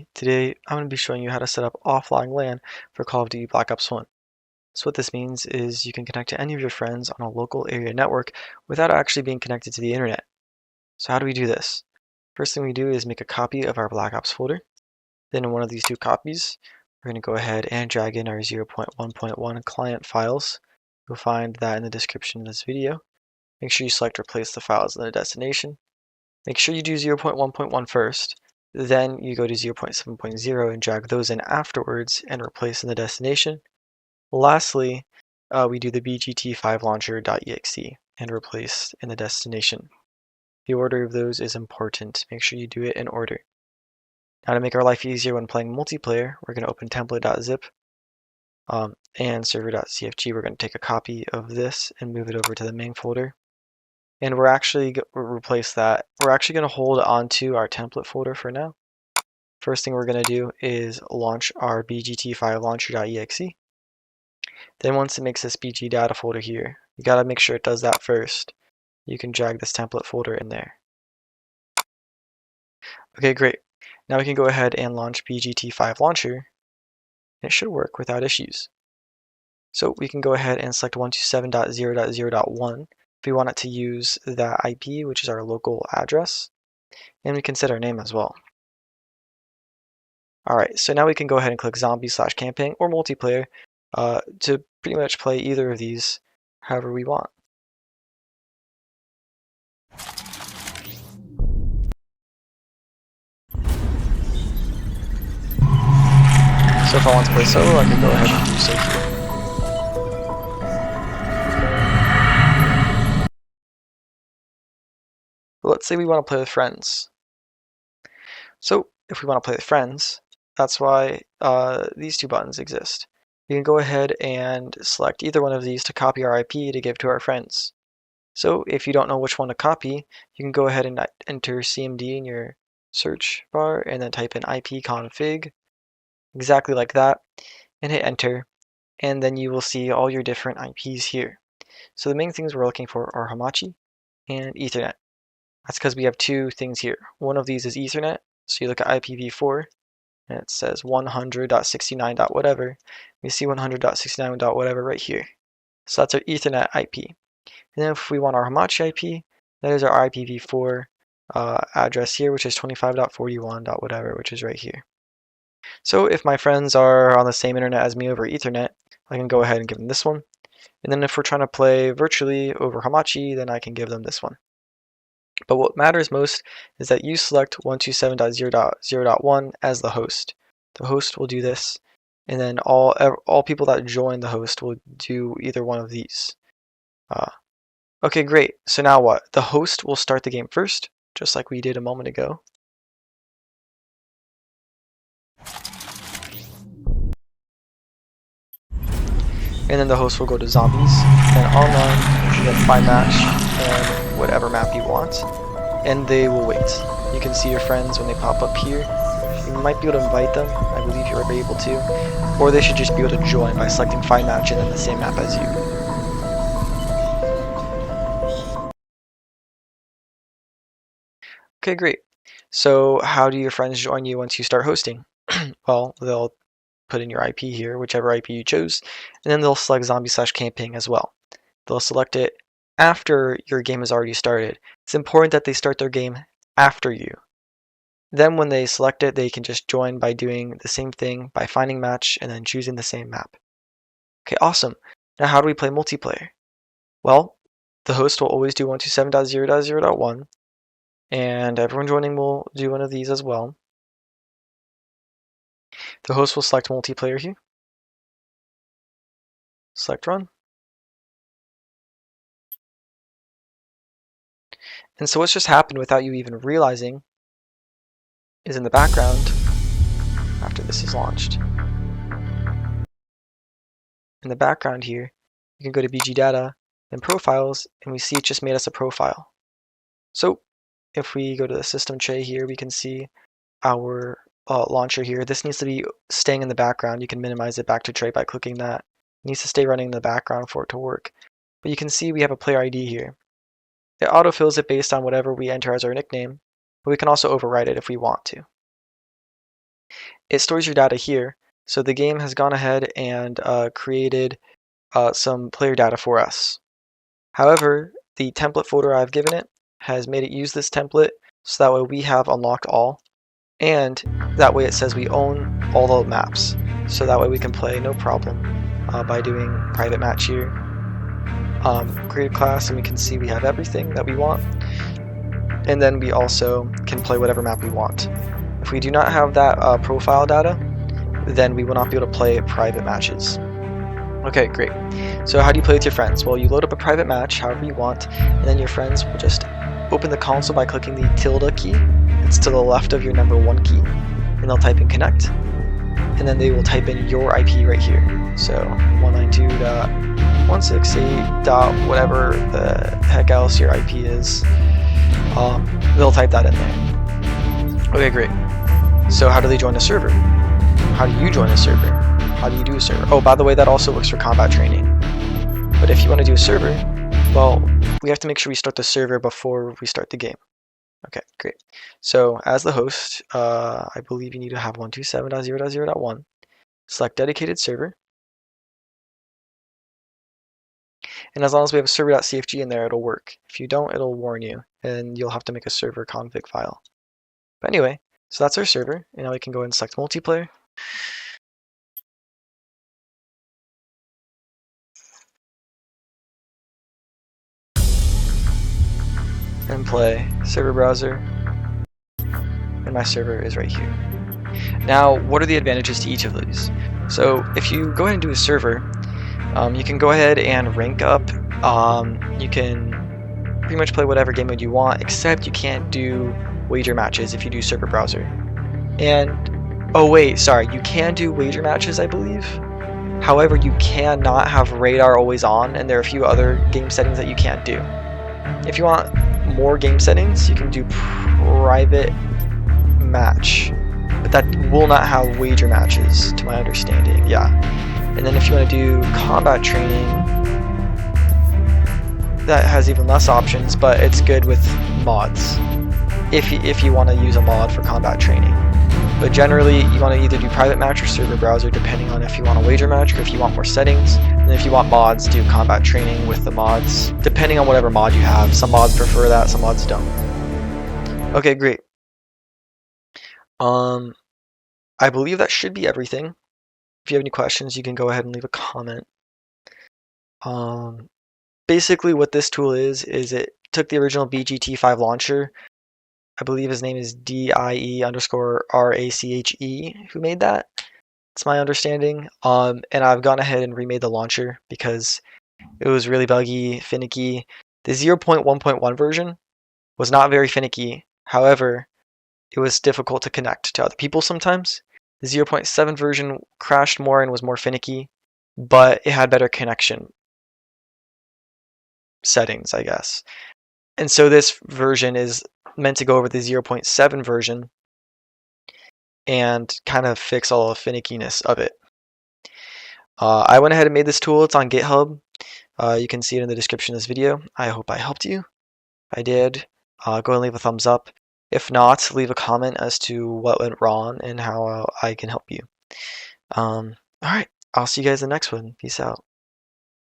Hey, today I'm going to be showing you how to set up offline LAN for Call of Duty Black Ops 1. So what this means is you can connect to any of your friends on a local area network without actually being connected to the internet. So how do we do this? First thing we do is make a copy of our Black Ops folder. Then in one of these two copies, we're going to go ahead and drag in our 0.1.1 client files. You'll find that in the description of this video. Make sure you select replace the files in the destination. Make sure you do 0.1.1 first. Then you go to 0.7.0 and drag those in afterwards and replace in the destination. Lastly, we do the bgT5 launcher.exe and replace in the destination. The order of those is important. Make sure you do it in order. Now to make our life easier when playing multiplayer, we're going to open template.zip and server.cfg. We're going to take a copy of this and move it over to the main folder. And we're actually replace that. We're actually going to hold onto our template folder for now. First thing we're going to do is launch our bgT5 launcher.exe. Then once it makes this bgData folder here, you got to make sure it does that first. You can drag this template folder in there. Okay, great. Now we can go ahead and launch bgT5 launcher. And it should work without issues. So we can go ahead and select 127.0.0.1 if we want it to use that IP, which is our local address. And we can set our name as well. Alright, so now we can go ahead and click zombie/campaign or multiplayer to pretty much play either of these however we want. So if I want to play solo, I can go ahead and do so here. But let's say we want to play with friends. So if we want to play with friends, that's why these two buttons exist. We can go ahead and select either one of these to copy our IP to give to our friends. So if you don't know which one to copy, you can go ahead and enter CMD in your search bar and then type in ipconfig, exactly like that, and hit enter, and then you will see all your different IPs here. So the main things we're looking for are Hamachi and Ethernet. That's because we have two things here. One of these is Ethernet, so you look at IPv4, and it says 100.69. whatever. We see 100.69. whatever right here. So that's our Ethernet IP. And then if we want our Hamachi IP, that is our IPv4 address here, which is 25.41. whatever, which is right here. So if my friends are on the same internet as me over Ethernet, I can go ahead and give them this one. And then if we're trying to play virtually over Hamachi, then I can give them this one. But what matters most is that you select 127.0.0.1 as the host. The host will do this, and then all people that join the host will do either one of these. Okay, great. So now what? The host will start the game first, just like we did a moment ago. And then the host will go to zombies, then online, and then find match, and whatever map you want. And they will wait. You can see your friends when they pop up here. You might be able to invite them, I believe you're able to. Or they should just be able to join by selecting find match and then the same map as you. Okay, great. So how do your friends join you once you start hosting? Well, they'll put in your IP here, whichever IP you chose, and then they'll select zombie/campaign as well. They'll select it after your game has already started. It's important that they start their game after you. Then when they select it, they can just join by doing the same thing, by finding match and then choosing the same map. Okay, awesome. Now how do we play multiplayer? Well, the host will always do 127.0.0.1, and everyone joining will do one of these as well. The host will select multiplayer here. Select run. And so what's just happened without you even realizing is in the background, after this is launched. In the background here, you can go to bgData, then profiles, and we see it just made us a profile. So if we go to the system tray here, we can see our launcher here. This needs to be staying in the background. You can minimize it back to tray by clicking that. It needs to stay running in the background for it to work. But you can see we have a player ID here. It autofills it based on whatever we enter as our nickname, but we can also override it if we want to. it stores your data here. So the game has gone ahead and created some player data for us. However, the template folder I've given it has made it use this template, so that way we have unlocked all, and that way it says we own all the maps. So that way we can play no problem by doing private match here. Create a class and we can see we have everything that we want. And then we also can play whatever map we want. If we do not have that profile data, then we will not be able to play private matches. Okay, great. So how do you play with your friends? Well, you load up a private match however you want, and then your friends will just open the console by clicking the tilde key. It's to the left of your number 1 key, and they'll type in connect, and then they will type in your IP right here. So 192.168. whatever the heck else your IP is. They'll type that in there. Okay, great. So how do they join the server? How do you join a server? How do you do a server? Oh, by the way, that also works for combat training. But if you want to do a server, well, we have to make sure we start the server before we start the game. Okay, great. So as the host, I believe you need to have 127.0.0.1. Select dedicated server. And as long as we have server.cfg in there, it'll work. If you don't, it'll warn you, and you'll have to make a server config file. But anyway, so that's our server, and now we can go and select multiplayer. And play server browser, and my server is right here. Now, what are the advantages to each of these? So if you go ahead and do a server, you can go ahead and rank up. You can pretty much play whatever game mode you want, except you can't do wager matches if you do server browser. And, oh wait, sorry, you can do wager matches, I believe. However, you cannot have radar always on, and there are a few other game settings that you can't do. If you want more game settings, you can do private match, but that will not have wager matches, to my understanding. Yeah. And then if you want to do combat training, that has even less options, but it's good with mods if you want to use a mod for combat training. But generally, you want to either do private match or server browser, depending on if you want a wager match or if you want more settings. And if you want mods, do combat training with the mods, depending on whatever mod you have. Some mods prefer that, some mods don't. Okay, great. I believe that should be everything. If you have any questions, you can go ahead and leave a comment. Basically, what this tool is it took the original bgT5 launcher. I believe his name is DIE_RACHE who made that. It's my understanding. And I've gone ahead and remade the launcher because it was really buggy, finicky. The 0.1.1 version was not very finicky. However, it was difficult to connect to other people sometimes. The 0.7 version crashed more and was more finicky, but it had better connection settings, I guess. And so this version is meant to go over the 0.7 version and kind of fix all the finickiness of it. I went ahead and made this tool. It's on GitHub. You can see it in the description of this video. I hope I helped you. If I did, go ahead and leave a thumbs up. If not, leave a comment as to what went wrong and how I can help you. Alright, I'll see you guys in the next one. Peace out.